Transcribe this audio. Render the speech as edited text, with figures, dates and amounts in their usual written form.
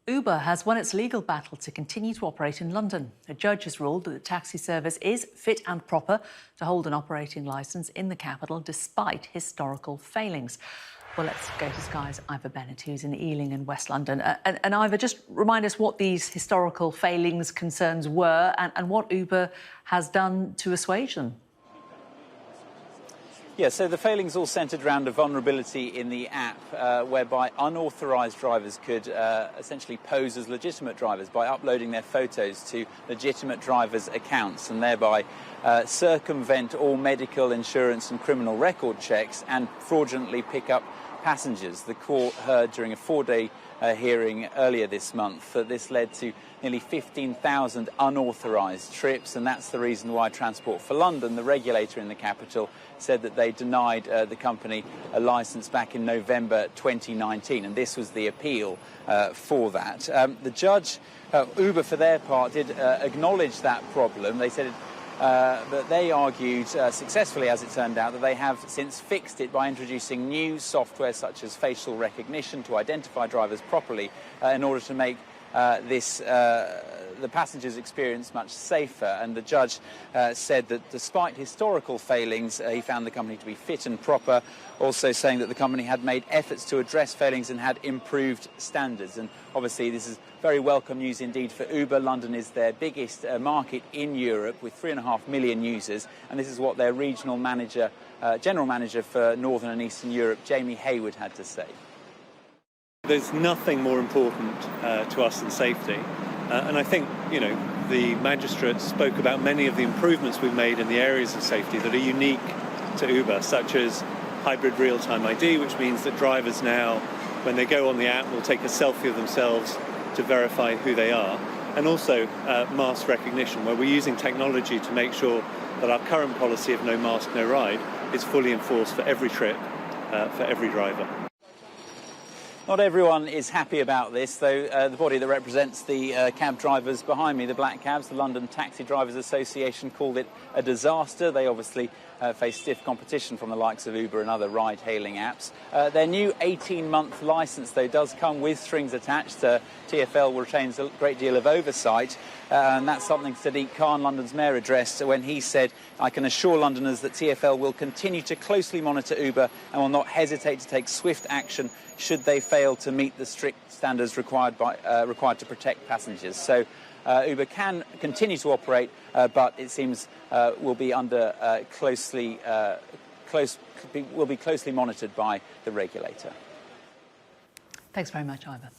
Uber has won its legal battle to continue to operate in London. A judge has ruled that the taxi service is fit and proper to hold an operating licence in the capital despite historical failings. Well, let's go to Sky's Ivor Bennett, who's in Ealing in West London. And Ivor, just remind us what these historical failings concerns were and what Uber has done to assuage them. Yeah, so the failings all centred around a vulnerability in the app whereby unauthorised drivers could essentially pose as legitimate drivers by uploading their photos to legitimate drivers' accounts and thereby circumvent all medical, insurance and criminal record checks and fraudulently pick up passengers. The court heard during a four-day hearing earlier this month that this led to nearly 15,000 unauthorised trips, and that's the reason why Transport for London, the regulator in the capital, said that they denied the company a licence back in November 2019, and this was the appeal for that. The judge, Uber for their part, did acknowledge that problem. They said but they argued successfully, as it turned out, that they have since fixed it by introducing new software such as facial recognition to identify drivers properly in order to make the passengers' experience much safer. And the judge said that despite historical failings, he found the company to be fit and proper, also saying that the company had made efforts to address failings and had improved standards. And obviously this is very welcome news indeed for Uber. London is their biggest market in Europe with 3.5 million users, and this is what their regional manager, general manager for Northern and Eastern Europe, Jamie Hayward, had to say. There's nothing more important to us than safety. And I think, the magistrates spoke about many of the improvements we've made in the areas of safety that are unique to Uber, such as hybrid real-time ID, which means that drivers now, when they go on the app, will take a selfie of themselves to verify who they are. And also mask recognition, where we're using technology to make sure that our current policy of no mask, no ride is fully enforced for every trip, for every driver. Not everyone is happy about this, though. The body that represents the cab drivers behind me, the Black Cabs, the London Taxi Drivers Association, called it a disaster. They obviously face stiff competition from the likes of Uber and other ride-hailing apps. Their new 18-month licence, though, does come with strings attached. TfL retains a great deal of oversight, and that's something Sadiq Khan, London's mayor, addressed when he said, "I can assure Londoners that TfL will continue to closely monitor Uber and will not hesitate to take swift action should they fail to meet the strict standards required to protect passengers." So Uber can continue to operate, but it seems will be under closely monitored by the regulator. Thanks very much, Ivor.